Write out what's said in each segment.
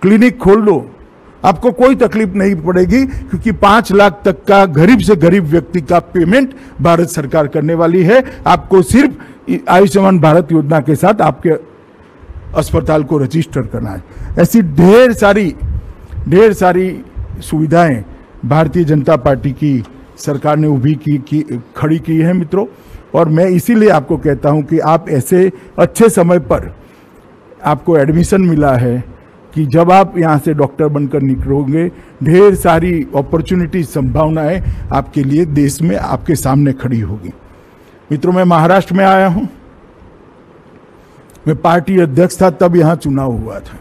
Clinic खोल दो, आपको कोई तकलीफ नहीं पड़ेगी, क्योंकि 5 लाख तक का गरीब से गरीब व्यक्ति का पेमेंट भारत सरकार करने वाली है। आपको सिर्फ आयुष्मान भारत योजना के साथ आपके अस्पताल को रजिस्टर करना है। ऐसी ढेर सारी सुविधाएं भारतीय जनता पार्टी की सरकार ने खड़ी की है मित्रों। और मैं इसीलिए आपको कहता हूं कि आप ऐसे अच्छे समय पर आपको एडमिशन मिला है कि जब आप यहाँ से डॉक्टर बनकर निकलोगे, ढेर सारी अपॉर्चुनिटी, संभावनाएं आपके लिए देश में आपके सामने खड़ी होगी। मित्रों, मैं महाराष्ट्र में आया हूं, मैं पार्टी अध्यक्ष था तब यहां चुनाव हुआ था।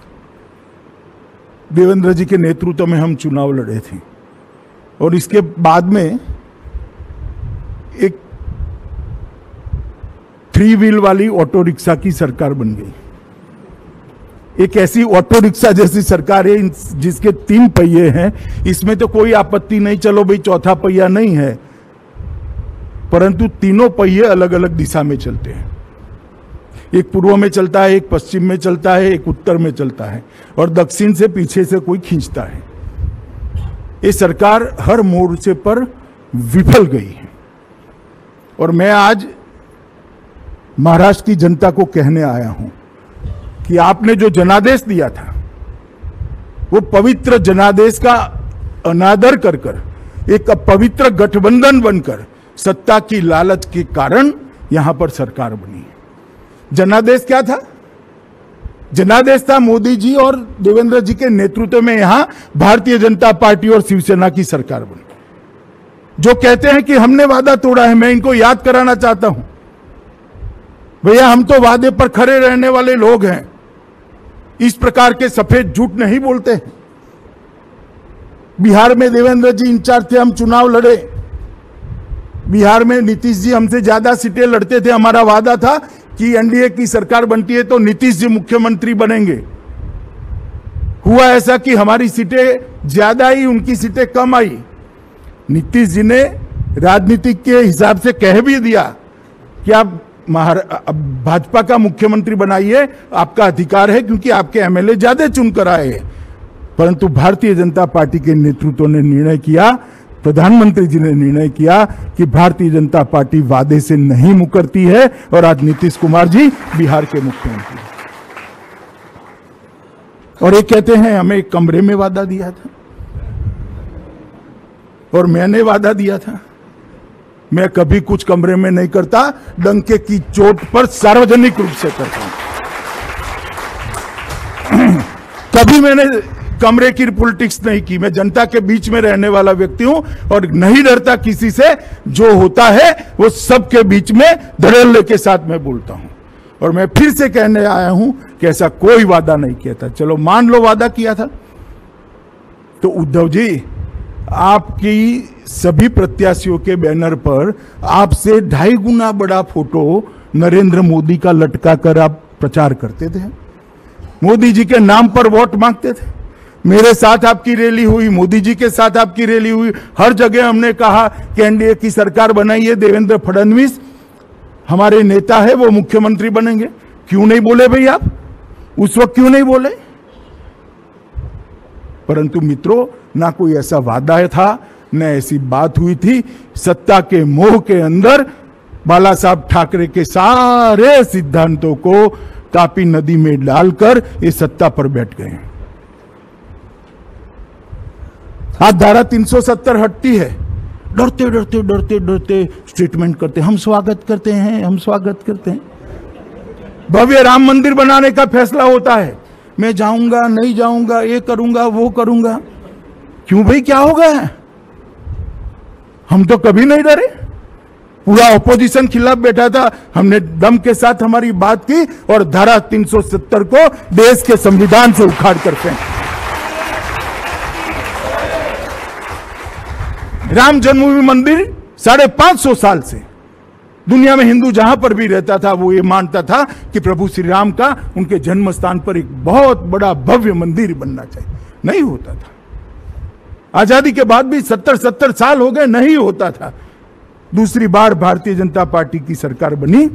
देवेंद्र जी के नेतृत्व में हम चुनाव लड़े थे और इसके बाद में एक 3 व्हील वाली ऑटो रिक्शा की सरकार बन गई। एक ऐसी ऑटो रिक्शा जैसी सरकार है जिसके 3 पहिए हैं, इसमें तो कोई आपत्ति नहीं, चलो भाई चौथा पहिया नहीं है, परंतु तीनों पहिए अलग अलग दिशा में चलते हैं। एक पूर्व में चलता है, एक पश्चिम में चलता है, एक उत्तर में चलता है और दक्षिण से पीछे से कोई खींचता है। ये सरकार हर मोर्चे पर विफल गई है। और मैं आज महाराष्ट्र की जनता को कहने आया हूं कि आपने जो जनादेश दिया था, वो पवित्र जनादेश का अनादर कर एक पवित्र गठबंधन बनकर सत्ता की लालच के कारण यहां पर सरकार बनी है। जनादेश क्या था? जनादेश था मोदी जी और देवेंद्र जी के नेतृत्व में यहां भारतीय जनता पार्टी और शिवसेना की सरकार बनी। जो कहते हैं कि हमने वादा तोड़ा है, मैं इनको याद कराना चाहता हूं, भैया हम तो वादे पर खरे रहने वाले लोग हैं। इस प्रकार के सफेद झूठ नहीं बोलते हैं। बिहार में देवेंद्र जी इंचार्ज थे, हम चुनाव लड़े। बिहार में नीतीश जी हमसे ज्यादा सीटें लड़ते थे। हमारा वादा था कि एनडीए की सरकार बनती है तो नीतीश जी मुख्यमंत्री बनेंगे। हुआ ऐसा कि हमारी सीटें ज्यादा आई, उनकी सीटें कम आई। नीतीश जी ने राजनीति के हिसाब से कह भी दिया कि आप भाजपा का मुख्यमंत्री बनाइए, आपका अधिकार है, क्योंकि आपके एमएलए ज्यादा चुनकर आए हैं। परंतु भारतीय जनता पार्टी के नेतृत्व ने निर्णय किया, प्रधानमंत्री जी ने निर्णय किया कि भारतीय जनता पार्टी वादे से नहीं मुकरती है और आज नीतीश कुमार जी बिहार के मुख्यमंत्री। और ये कहते हैं हमें एक कमरे में वादा दिया था और मैंने वादा दिया था। मैं कभी कुछ कमरे में नहीं करता, डंके की चोट पर सार्वजनिक रूप से करता हूं। कभी मैंने कमरे की पॉलिटिक्स नहीं की। मैं जनता के बीच में रहने वाला व्यक्ति हूं और नहीं डरता किसी से। जो होता है वो सबके बीच में धड़ल्ले के साथ मैं बोलता हूं। और मैं फिर से कहने आया हूं कि ऐसा कोई वादा नहीं किया था। चलो मान लो वादा किया था, तो उद्धव जी आपकी सभी प्रत्याशियों के बैनर पर आपसे 2.5 गुना बड़ा फोटो नरेंद्र मोदी का लटका कर आप प्रचार करते थे। मोदी जी के नाम पर वोट मांगते थे। मेरे साथ आपकी रैली हुई, मोदी जी के साथ आपकी रैली हुई। हर जगह हमने कहा कि एनडीए की सरकार बनाइए, देवेंद्र फडणवीस हमारे नेता है, वो मुख्यमंत्री बनेंगे। क्यों नहीं बोले भाई आप? उस वक्त क्यों नहीं बोले? परंतु मित्रों, ना कोई ऐसा वादा था, न ऐसी बात हुई थी। सत्ता के मोह के अंदर बाला साहब ठाकरे के सारे सिद्धांतों को तापी नदी में डालकर ये सत्ता पर बैठ गए हैं। आज धारा 370 हटती है, डरते डरते डरते डरते स्टेटमेंट करते, हम स्वागत करते हैं, हम स्वागत करते हैं। भव्य राम मंदिर बनाने का फैसला होता है, मैं जाऊंगा नहीं जाऊंगा, ये करूंगा वो करूंगा। क्यों भाई, क्या हो गया? हम तो कभी नहीं डरे। पूरा ऑपोजिशन खिलाफ बैठा था, हमने दम के साथ हमारी बात की और धारा 370 को देश के संविधान से उखाड़ कर फेंका। राम जन्मभूमि मंदिर 550 साल से दुनिया में हिंदू जहां पर भी रहता था वो ये मानता था कि प्रभु श्री राम का उनके जन्म स्थान पर एक बहुत बड़ा भव्य मंदिर बनना चाहिए। नहीं होता था। आजादी के बाद भी 70 साल हो गए, नहीं होता था। दूसरी बार भारतीय जनता पार्टी की सरकार बनी।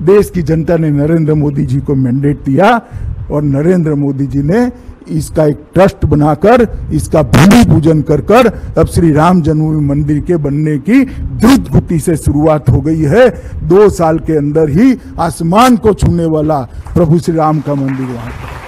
देश की जनता ने नरेंद्र मोदी जी को मैंडेट दिया और नरेंद्र मोदी जी ने इसका एक ट्रस्ट बनाकर इसका भूमि पूजन कर कर अब श्री राम जन्मभूमि मंदिर के बनने की द्रुत गति से शुरुआत हो गई है। 2 साल के अंदर ही आसमान को छूने वाला प्रभु श्री राम का मंदिर वहां पर।